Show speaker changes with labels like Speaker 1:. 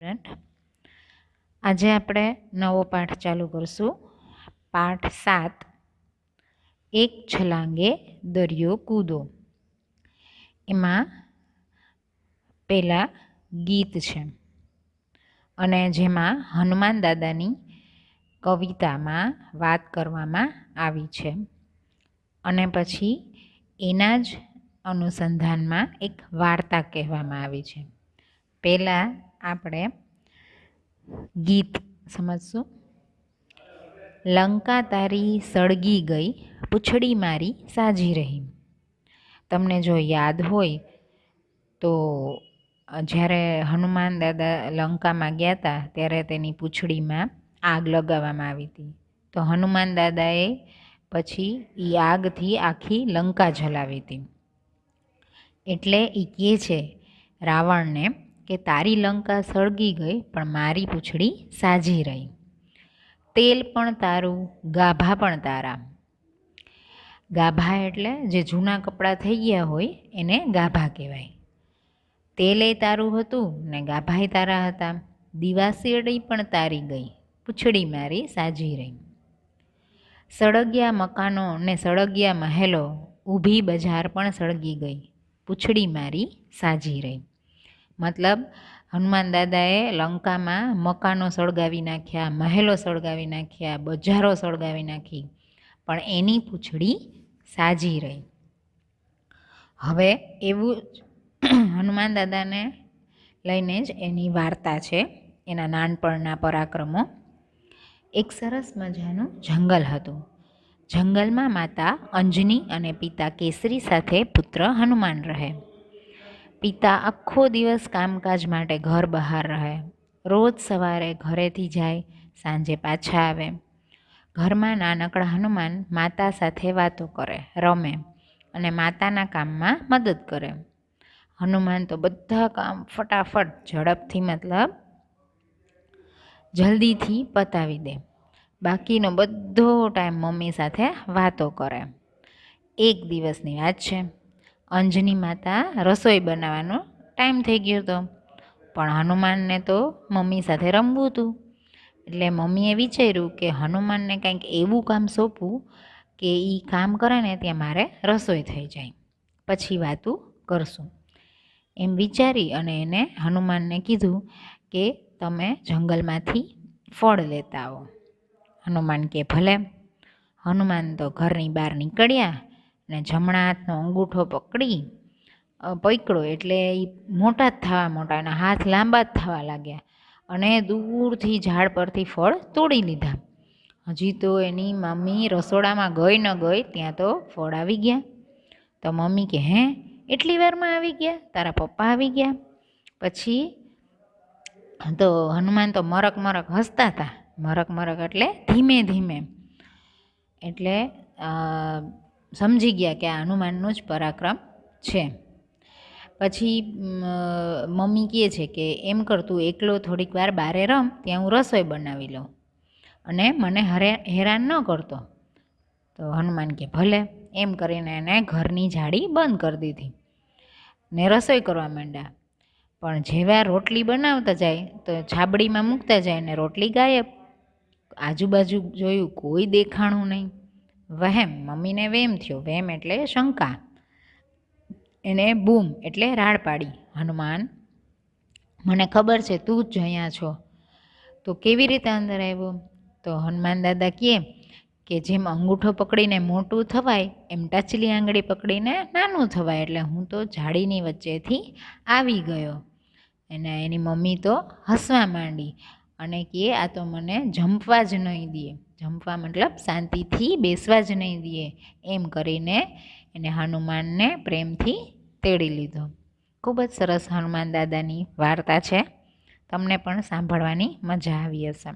Speaker 1: Student, આજે આપણે નવો પાઠ ચાલુ કરશું. પાઠ 7, એક છલાંગે દરિયો કૂદો. એમાં પહેલાં ગીત છે અને જેમાં હનુમાન દાદાની કવિતામાં વાત કરવામાં આવી છે અને પછી એના જ અનુસંધાનમાં એક વાર્તા કહેવામાં આવી છે. પહેલાં આપણે ગીત સમજશું. લંકા તારી સળગી ગઈ, પૂંછડી મારી સાજી રહી. તમને જો યાદ હોય તો જ્યારે હનુમાન દાદા લંકામાં ગયા હતા ત્યારે તેની પૂંછડીમાં આગ લગાવવામાં આવી હતી. તો હનુમાન દાદાએ પછી એ આગથી આખી લંકા જલાવી હતી. એટલે એ કહે છે રાવણને કે તારી લંકા સળગી ગઈ પણ મારી પૂંછડી સાજી રહી. તેલ પણ તારું, ગાભા પણ તારા. ગાભા એટલે જે જૂના કપડાં થઈ ગયા હોય એને ગાભા કહેવાય. તેલે તારું હતું ને ગાભાય તારા હતા. દિવાસળી પણ તારી ગઈ, પૂંછડી મારી સાજી રહી. સળગ્યા મકાનો ને સળગ્યા મહેલો, ઊભી બજાર પણ સળગી ગઈ, પૂંછડી મારી સાજી રહી. મતલબ હનુમાન દાદાએ લંકામાં મકાનો સળગાવી નાખ્યા, મહેલો સળગાવી નાખ્યા, બજારો સળગાવી નાખી, પણ એની પૂંછડી સાજી રહી. હવે એવું જ હનુમાન દાદાને લઈને જ એની વાર્તા છે, એના નાનપણના પરાક્રમો. એક સરસ મજાનું જંગલ હતું. જંગલમાં માતા અંજની અને પિતા કેસરી સાથે પુત્ર હનુમાન રહે. પિતા આખો દિવસ કામકાજ માટે ઘર બહાર રહે. રોજ સવારે ઘરેથી જાય, સાંજે પાછા આવે. ઘરમાં નાનકડા હનુમાન માતા સાથે વાતો કરે, રમે અને માતાના કામમાં મદદ કરે. હનુમાન તો બધા કામ ફટાફટ ઝડપથી મતલબ જલ્દીથી પતાવી દે. બાકીનો બધો ટાઈમ મમ્મી સાથે વાતો કરે. એક દિવસની વાત છે, અંજની માતા રસોઈ બનાવવાનો ટાઈમ થઈ ગયો હતો, પણ હનુમાનને તો મમ્મી સાથે રમવું હતું. એટલે મમ્મીએ વિચાર્યું કે હનુમાનને કંઈક એવું કામ સોંપવું કે એ કામ કરે ને ત્યાં મારે રસોઈ થઈ જાય, પછી વાતું કરશું. એમ વિચારી અને એને હનુમાનને કીધું કે તમે જંગલમાંથી ફળ લેતા આવો. હનુમાન કે ભલે. હનુમાન તો ઘરની બહાર નીકળ્યા અને જમણા હાથનો અંગૂઠો પકડ્યો એટલે એ મોટા જ થવા મોટા, એના હાથ લાંબા જ થવા લાગ્યા અને દૂરથી ઝાડ પરથી ફળ તોડી લીધા. હજી તો એની મમ્મી રસોડામાં ગઈ ન ગઈ ત્યાં તો ફળ આવી ગયા. તો મમ્મી કે હે એટલી વારમાં આવી ગયા, તારા પપ્પા આવી ગયા? પછી તો હનુમાન તો મરક મરક હસતા હતા. મરક મરક એટલે ધીમે ધીમે. એટલે સમજી ગયા કે આ હનુમાનનું જ પરાક્રમ છે. પછી મમ્મી કહે છે કે એમ કરતું એકલો થોડીક વાર બારે રમ, ત્યાં હું રસોઈ બનાવી લઉં અને મને હેરાન ન કરતો. તો હનુમાન કે ભલે. એમ કરીને એને ઘરની જાળી બંધ કરી દીધી ને રસોઈ કરવા માંડ્યા. પણ જેવા રોટલી બનાવતા જાય તો છાબડીમાં મૂકતા જાય ને રોટલી ગાયબ. આજુબાજુ જોયું, કોઈ દેખાણું નહીં. વહેમ, મમ્મીને વેમ થયો. વેમ એટલે શંકા. એને બૂમ એટલે રાડ પાડી, હનુમાન મને ખબર છે તું જ અહીંયા છો, તો કેવી રીતે અંદર આવ્યો? તો હનુમાન દાદા કહે કે જેમ અંગૂઠો પકડીને મોટું થવાય એમ ટચલી આંગળી પકડીને નાનું થવાય. એટલે હું તો ઝાડીની વચ્ચેથી આવી ગયો. અને એની મમ્મી તો હસવા માંડી અને કહે આ તો મને જંપવા જ નહીં દે. જંપવા મતલબ શાંતિથી બેસવા જ નહીં દે. એમ કરીને એને હનુમાનને પ્રેમથી તેડી લીધો. ખૂબ જ સરસ હનુમાન દાદાની વાર્તા છે. તમને પણ સાંભળવાની મજા આવી હશે.